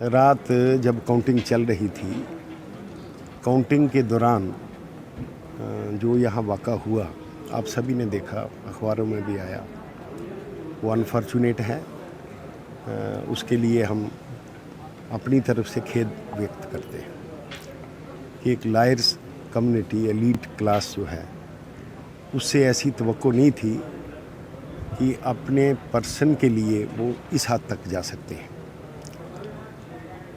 रात जब काउंटिंग चल रही थी, काउंटिंग के दौरान जो यहाँ वाक़ा हुआ आप सभी ने देखा, अखबारों में भी आया, वो अनफॉर्चुनेट है। उसके लिए हम अपनी तरफ से खेद व्यक्त करते हैं कि एक लायर्स कम्युनिटी, एलीट क्लास जो है, उससे ऐसी तवक्को नहीं थी कि अपने पर्सन के लिए वो इस हद तक जा सकते हैं।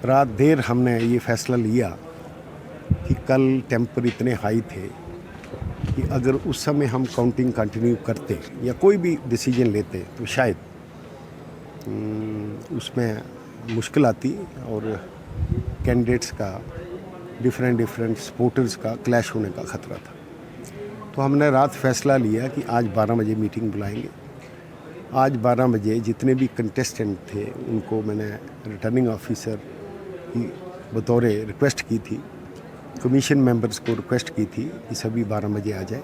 रात देर हमने ये फ़ैसला लिया कि कल टेम्पर इतने हाई थे कि अगर उस समय हम काउंटिंग कंटिन्यू करते या कोई भी डिसीजन लेते तो शायद उसमें मुश्किल आती और कैंडिडेट्स का डिफरेंट सपोर्टर्स का क्लैश होने का ख़तरा था। तो हमने रात फ़ैसला लिया कि आज 12 बजे मीटिंग बुलाएंगे। आज 12 बजे जितने भी कंटेस्टेंट थे उनको मैंने रिटर्निंग ऑफिसर की बतौर रिक्वेस्ट की थी, कमीशन मेंबर्स को रिक्वेस्ट की थी कि सभी 12 बजे आ जाए।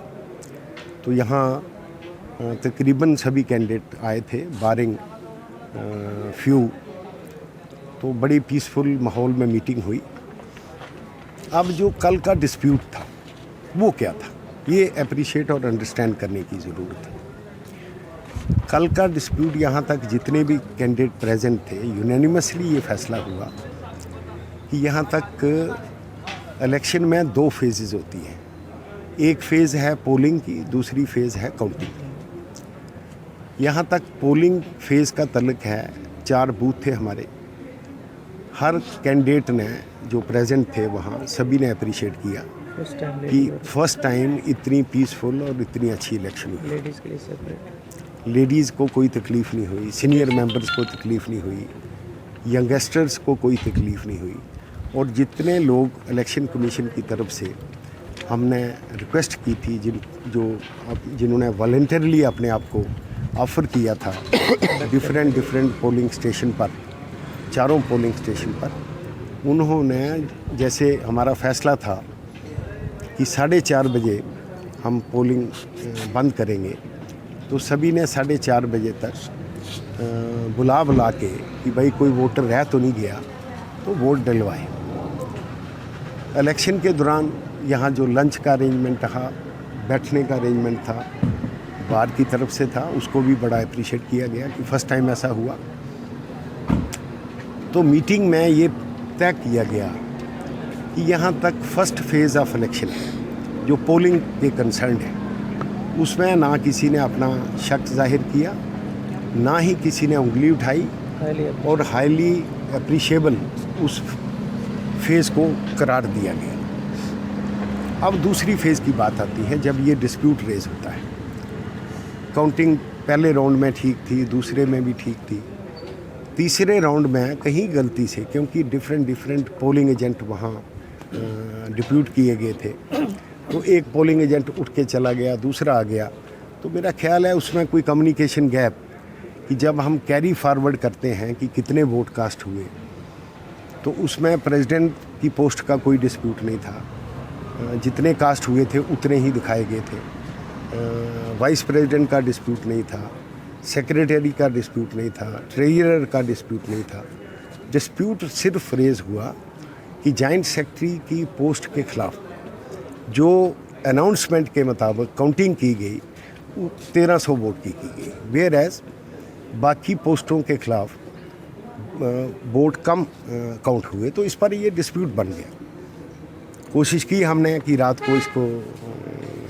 तो यहाँ तकरीबन सभी कैंडिडेट आए थे बारिंग फ्यू। तो बड़ी पीसफुल माहौल में मीटिंग हुई। अब जो कल का डिस्प्यूट था वो क्या था, ये अप्रिशिएट और अंडरस्टैंड करने की ज़रूरत है। कल का डिस्प्यूट यहाँ तक जितने भी कैंडिडेट प्रेजेंट थे, यूनानिमसली ये फैसला हुआ कि यहाँ तक इलेक्शन में 2 फेजेस होती हैं। एक फ़ेज़ है पोलिंग की, दूसरी फ़ेज़ है काउंटिंग की। यहाँ तक पोलिंग फ़ेज़ का तल्लुक़ है, 4 बूथ थे हमारे। हर कैंडिडेट ने जो प्रेजेंट थे वहाँ सभी ने अप्रिशिएट किया कि फ़र्स्ट टाइम इतनी पीसफुल और इतनी अच्छी इलेक्शन हुई। लेडीज़ के लिए सेपरेट, लेडीज़ को कोई तकलीफ़ नहीं हुई, सीनियर मेंबर्स को तकलीफ़ नहीं हुई, यंगस्टर्स को कोई तकलीफ़ नहीं हुई। और जितने लोग इलेक्शन कमीशन की तरफ से हमने रिक्वेस्ट की थी, जिन्होंने वॉलंटरली अपने आप को ऑफ़र किया था डिफरेंट पोलिंग स्टेशन पर, 4 पोलिंग स्टेशन पर, उन्होंने, जैसे हमारा फ़ैसला था कि 4:30 बजे हम पोलिंग बंद करेंगे, तो सभी ने 4:30 बजे तक बुला के कि भाई कोई वोटर रह तो नहीं गया तो वोट डलवाए। इलेक्शन के दौरान यहाँ जो लंच का अरेंजमेंट था, बैठने का अरेंजमेंट था, बार की तरफ से था, उसको भी बड़ा अप्रिशिएट किया गया कि फ़र्स्ट टाइम ऐसा हुआ। तो मीटिंग में ये तय किया गया कि यहाँ तक फ़र्स्ट फेज़ ऑफ इलेक्शन है जो पोलिंग के कंसर्न है, उसमें ना किसी ने अपना शक जाहिर किया, ना ही किसी ने उंगली उठाई, और हाईली अप्रिशिएबल उस फेज़ को करार दिया गया। अब दूसरी फेज़ की बात आती है जब ये डिस्प्यूट रेज होता है। काउंटिंग पहले राउंड में ठीक थी, दूसरे में भी ठीक थी, तीसरे राउंड में कहीं गलती से, क्योंकि डिफरेंट पोलिंग एजेंट वहाँ डिप्यूट किए गए थे, तो एक पोलिंग एजेंट उठ के चला गया, दूसरा आ गया। तो मेरा ख्याल है उसमें कोई कम्युनिकेशन गैप, कि जब हम कैरी फॉरवर्ड करते हैं कि कितने वोट कास्ट हुए, तो उसमें प्रेसिडेंट की पोस्ट का कोई डिस्प्यूट नहीं था, जितने कास्ट हुए थे उतने ही दिखाए गए थे। वाइस प्रेसिडेंट का डिस्प्यूट नहीं था, सेक्रेटरी का डिस्प्यूट नहीं था, ट्रेजरर का डिस्प्यूट नहीं था। डिस्प्यूट सिर्फ रेज हुआ कि जॉइंट सेक्रेटरी की पोस्ट के ख़िलाफ़ जो अनाउंसमेंट के मुताबिक काउंटिंग की गई, 1300 वोट की गई, वेयर एज बाकी पोस्टों के ख़िलाफ़ वोट कम काउंट हुए। तो इस पर ये डिस्प्यूट बन गया। कोशिश की हमने कि रात को इसको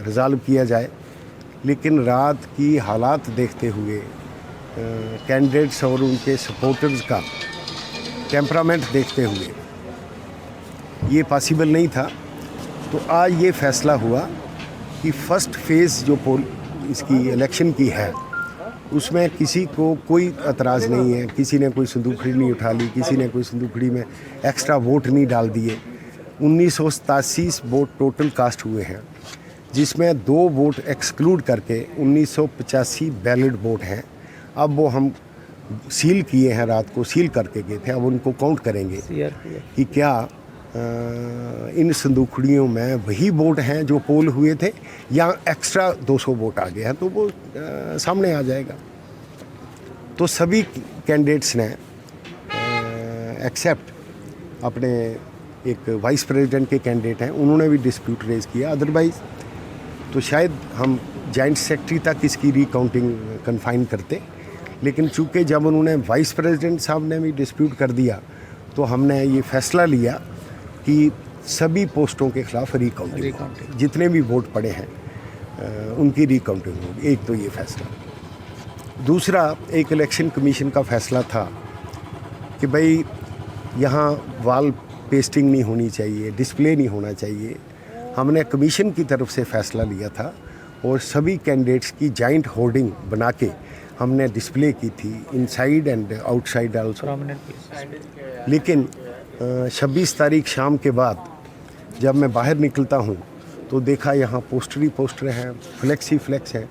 रिज़ॉल्व किया जाए, लेकिन रात की हालात देखते हुए, कैंडिडेट्स और उनके सपोर्टर्स का टेम्परामेंट देखते हुए ये पॉसिबल नहीं था। तो आज ये फ़ैसला हुआ कि फ़र्स्ट फेज़ जो इसकी इलेक्शन की है, उसमें किसी को कोई एतराज़ नहीं है, किसी ने कोई संदूकड़ी नहीं उठा ली, किसी ने कोई संदूकड़ी में एक्स्ट्रा वोट नहीं डाल दिए। 1987 वोट टोटल कास्ट हुए हैं, जिसमें 2 वोट एक्सक्लूड करके 1985 बैलेट वोट हैं। अब वो हम सील किए हैं, रात को सील करके गए थे, अब उनको काउंट करेंगे कि क्या इन संदूकड़ियों में वही वोट हैं जो पोल हुए थे या एक्स्ट्रा 200 वोट आ गए हैं, तो वो सामने आ जाएगा। तो सभी कैंडिडेट्स ने एक्सेप्ट अपने एक वाइस प्रेसिडेंट के कैंडिडेट हैं, उन्होंने भी डिस्प्यूट रेज किया। अदरवाइज़ तो शायद हम जॉइंट सेक्रेटरी तक इसकी रिकाउंटिंग कन्फाइन करते, लेकिन चूँकि जब उन्होंने वाइस प्रेसिडेंट साहब ने भी डिस्प्यूट कर दिया तो हमने ये फैसला लिया कि सभी पोस्टों के खिलाफ रिकाउंटिंग, जितने भी वोट पड़े हैं उनकी रिकाउंटिंग होगी। एक तो ये फैसला। दूसरा, एक इलेक्शन कमीशन का फैसला था कि भाई यहाँ वॉल पेस्टिंग नहीं होनी चाहिए, डिस्प्ले नहीं होना चाहिए। हमने कमीशन की तरफ से फ़ैसला लिया था और सभी कैंडिडेट्स की जॉइंट होर्डिंग बना के हमने डिस्प्ले की थी, इनसाइड एंड आउटसाइड आल्सो। लेकिन 26 तारीख शाम के बाद जब मैं बाहर निकलता हूँ तो देखा यहाँ पोस्टर ही पोस्टर हैं, फ्लेक्स ही फ्लेक्स हैं।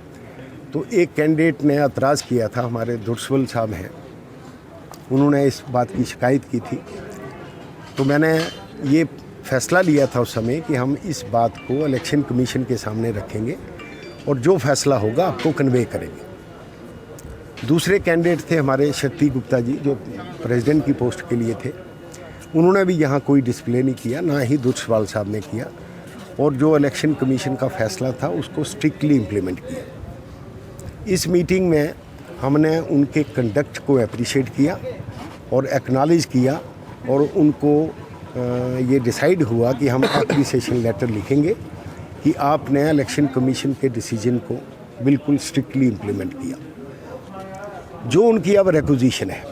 तो एक कैंडिडेट ने एतराज़ किया था, हमारे दुर्सवल साहब हैं, उन्होंने इस बात की शिकायत की थी। तो मैंने ये फ़ैसला लिया था उस समय कि हम इस बात को इलेक्शन कमीशन के सामने रखेंगे और जो फ़ैसला होगा आपको कन्वे करेंगे। दूसरे कैंडिडेट थे हमारे शक्ति गुप्ता जी, जो प्रेसिडेंट की पोस्ट के लिए थे, उन्होंने भी यहाँ कोई डिस्प्ले नहीं किया, ना ही दुर्सवाल साहब ने किया, और जो इलेक्शन कमीशन का फ़ैसला था उसको स्ट्रिक्टली इम्प्लीमेंट किया। इस मीटिंग में हमने उनके कंडक्ट को अप्रिशिएट किया और एक्नॉलेज किया, और उनको ये डिसाइड हुआ कि हम अप्रिसिएशन लेटर लिखेंगे कि आपने इलेक्शन कमीशन के डिसीजन को बिल्कुल स्ट्रिक्टली इम्प्लीमेंट किया। जो उनकी अब रिक्वेजिशन है,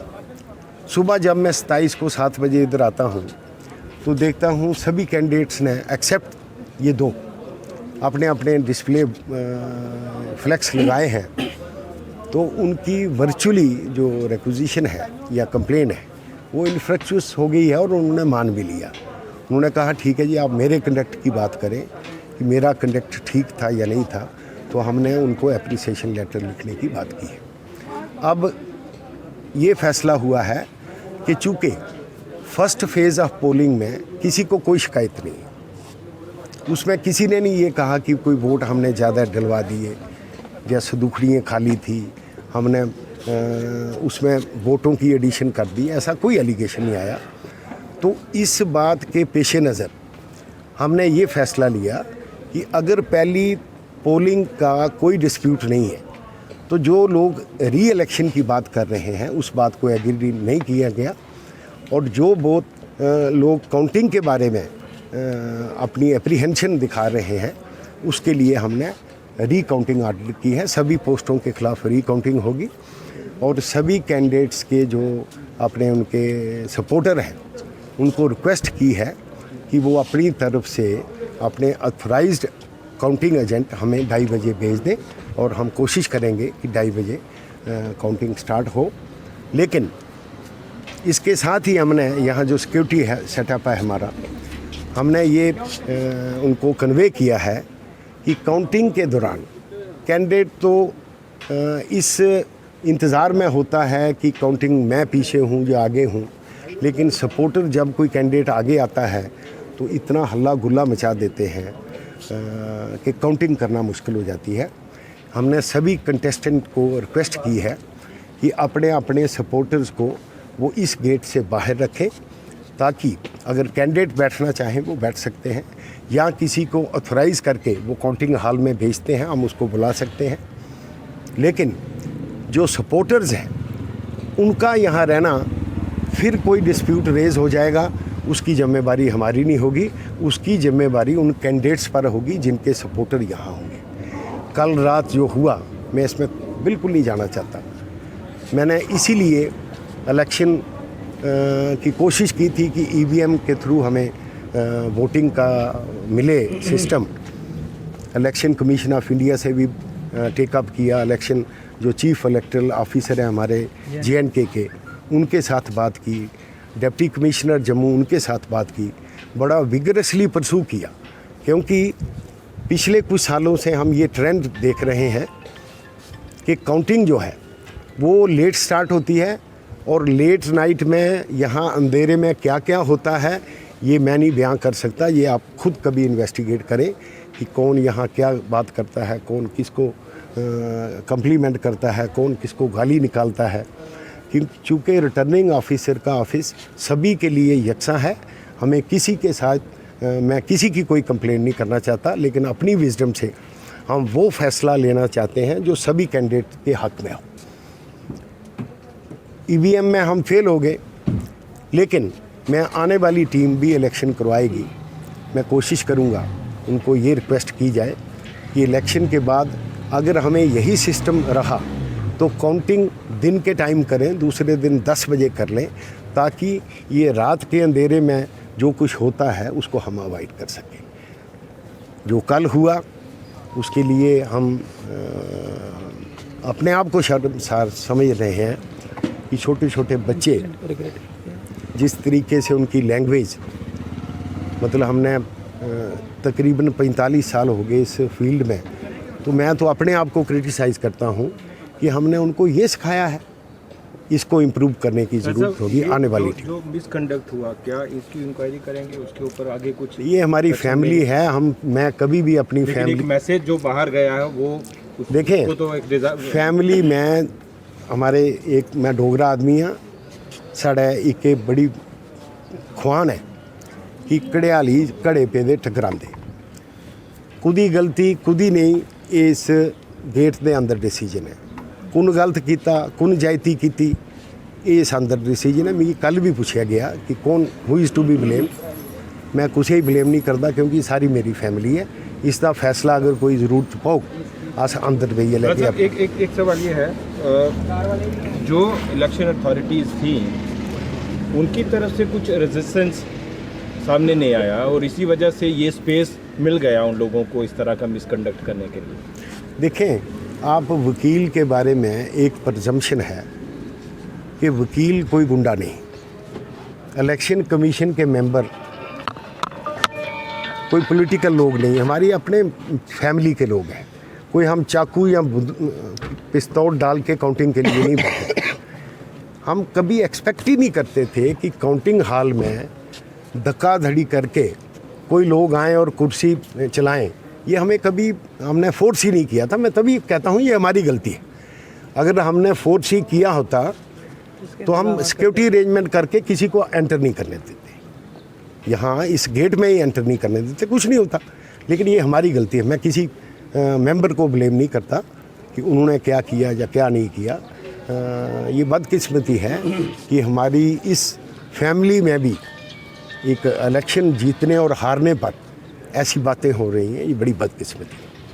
सुबह जब मैं 27 को 7 बजे इधर आता हूँ तो देखता हूँ सभी कैंडिडेट्स ने एक्सेप्ट ये दो अपने अपने डिस्प्ले फ्लेक्स लगाए हैं। तो उनकी वर्चुअली जो रिक्वेजिशन है या कंप्लेन है वो इनफ्रक्चुअस हो गई है और उन्होंने मान भी लिया। उन्होंने कहा ठीक है जी, आप मेरे कंडक्ट की बात करें कि मेरा कंडक्ट ठीक था या नहीं था। तो हमने उनको एप्रिसिएशन लेटर लिखने की बात की है। अब ये फैसला हुआ है कि चूँकि फर्स्ट फेज़ ऑफ पोलिंग में किसी को कोई शिकायत नहीं, उसमें किसी ने नहीं ये कहा कि कोई वोट हमने ज़्यादा डलवा दिए या सदुखड़ियाँ खाली थी, हमने उसमें वोटों की एडिशन कर दी, ऐसा कोई एलिगेशन नहीं आया। तो इस बात के पेश नज़र हमने ये फ़ैसला लिया कि अगर पहली पोलिंग का कोई डिस्प्यूट नहीं है तो जो लोग री इलेक्शन की बात कर रहे हैं उस बात को एग्री नहीं किया गया, और जो बहुत लोग काउंटिंग के बारे में अपनी एप्रीहेंशन दिखा रहे हैं उसके लिए हमने रीकाउंटिंग ऑर्डर की है। सभी पोस्टों के खिलाफ रीकाउंटिंग होगी और सभी कैंडिडेट्स के जो अपने उनके सपोर्टर हैं उनको रिक्वेस्ट की है कि वो अपनी तरफ से अपने ऑथराइज्ड काउंटिंग एजेंट हमें 2:30 बजे भेज दें और हम कोशिश करेंगे कि 2:30 बजे काउंटिंग स्टार्ट हो। लेकिन इसके साथ ही हमने यहाँ जो सिक्योरिटी है सेटअप है हमारा, हमने ये उनको कन्वे किया है कि काउंटिंग के दौरान कैंडिडेट तो इस इंतज़ार में होता है कि काउंटिंग मैं पीछे हूँ या आगे हूँ, लेकिन सपोर्टर जब कोई कैंडिडेट आगे आता है तो इतना हल्ला गुल्ला मचा देते हैं कि काउंटिंग करना मुश्किल हो जाती है। हमने सभी कंटेस्टेंट को रिक्वेस्ट की है कि अपने अपने सपोर्टर्स को वो इस गेट से बाहर रखें, ताकि अगर कैंडिडेट बैठना चाहें वो बैठ सकते हैं, या किसी को ऑथराइज़ करके वो काउंटिंग हॉल में भेजते हैं, हम उसको बुला सकते हैं। लेकिन जो सपोर्टर्स हैं उनका यहाँ रहना, फिर कोई डिस्प्यूट रेज़ हो जाएगा, उसकी ज़िम्मेदारी हमारी नहीं होगी, उसकी ज़िम्मेदारी उन कैंडिडेट्स पर होगी जिनके सपोर्टर यहाँ होंगे। कल रात जो हुआ मैं इसमें बिल्कुल नहीं जाना चाहता। मैंने इसीलिए इलेक्शन की कोशिश की थी कि ईवीएम के थ्रू हमें वोटिंग का मिले system. Election commission of India से भी टेकअप किया, इलेक्शन जो चीफ इलेक्टरल ऑफिसर हैं हमारे JNK के, उनके साथ बात की, डिप्टी कमिश्नर जम्मू उनके साथ बात की, बड़ा विगरसली परसू किया, क्योंकि पिछले कुछ सालों से हम ये ट्रेंड देख रहे हैं कि काउंटिंग जो है वो लेट स्टार्ट होती है, और लेट नाइट में यहाँ अंधेरे में क्या क्या होता है ये मैं नहीं बयां कर सकता। ये आप खुद कभी इन्वेस्टिगेट करें कि कौन यहाँ क्या बात करता है, कौन किसको कम्प्लीमेंट करता है, कौन किसको गाली निकालता है। कि चूँकि रिटर्निंग ऑफिसर का ऑफिस सभी के लिए यकसा है, हमें किसी के साथ मैं किसी की कोई कंप्लेंट नहीं करना चाहता, लेकिन अपनी विजडम से हम वो फैसला लेना चाहते हैं जो सभी कैंडिडेट के हक में हो। ईवीएम में हम फेल हो गए, लेकिन मैं आने वाली टीम भी इलेक्शन करवाएगी, मैं कोशिश करूंगा उनको ये रिक्वेस्ट की जाए कि इलेक्शन के बाद अगर हमें यही सिस्टम रहा तो काउंटिंग दिन के टाइम करें, दूसरे दिन 10 बजे कर लें, ताकि ये रात के अंधेरे में जो कुछ होता है उसको हम अवॉइड कर सकें। जो कल हुआ उसके लिए हम अपने आप को शर्मसार समझ रहे हैं कि छोटे छोटे बच्चे जिस तरीके से उनकी लैंग्वेज, मतलब हमने तकरीबन 45 साल हो गए इस फील्ड में, तो मैं तो अपने आप को क्रिटिसाइज़ करता हूँ कि हमने उनको ये सिखाया है, इसको इम्प्रूव करने की ज़रूरत होगी आने वाली टीम। जो मिसकंडक्ट हुआ, क्या इसकी इंक्वायरी करेंगे, उसके ऊपर आगे कुछ? ये हमारी फैमिली है, मैं कभी भी अपनी फैमिली, मैसेज जो बाहर गया है वो देखें, तो एक फैमिली में हमारे एक, मैं डोगरा आदमी हाँ, साढ़े एक बड़ी खुआन है कि कड़ियाली घड़े पे दे टकरांदे, कुदी गलती कुदी नहीं, इस गेट के अंदर डिसीजन है, कुन गलत किया कुन जायती की, इस अंदर डिसीजन है। मिगी कल भी पूछा गया कि कौन हु इज़ टू बी ब्लेम, मैं कुछ ही ब्लेम नहीं करता क्योंकि सारी मेरी फैमिली है। इसका फैसला अगर कोई ज़रूरत पाओ अस अंदर भैया लगे। एक सवाल ये है, जो इलेक्शन अथॉरिटीज़ थी उनकी तरफ से कुछ रेजिस्टेंस सामने नहीं आया और इसी वजह से ये स्पेस मिल गया उन लोगों को इस तरह का मिसकंडक्ट करने के लिए। देखें, आप वकील के बारे में एक प्रजम्पशन है कि वकील कोई गुंडा नहीं, इलेक्शन कमीशन के मेंबर कोई पॉलिटिकल लोग नहीं, हमारी अपने फैमिली के लोग हैं। कोई हम चाकू या पिस्तौल डाल के काउंटिंग के लिए नहीं बैठे। हम कभी एक्सपेक्ट ही नहीं करते थे कि काउंटिंग हॉल में धक्का-धड़ी करके कोई लोग आएँ और कुर्सी चलाएं, ये हमें कभी हमने फोर्स ही नहीं किया था। मैं तभी कहता हूँ ये हमारी गलती है। अगर हमने फोर्स ही किया होता तो हम सिक्योरिटी अरेंजमेंट करके किसी को एंटर नहीं करने देते, यहाँ इस गेट में ही एंटर नहीं करने देते, कुछ नहीं होता। लेकिन ये हमारी गलती है। मैं किसी मेंबर को ब्लेम नहीं करता कि उन्होंने क्या किया या क्या नहीं किया। ये बदकिस्मती है कि हमारी इस फैमिली में भी एक इलेक्शन जीतने और हारने पर ऐसी बातें हो रही हैं, ये बड़ी बदकिस्मती है।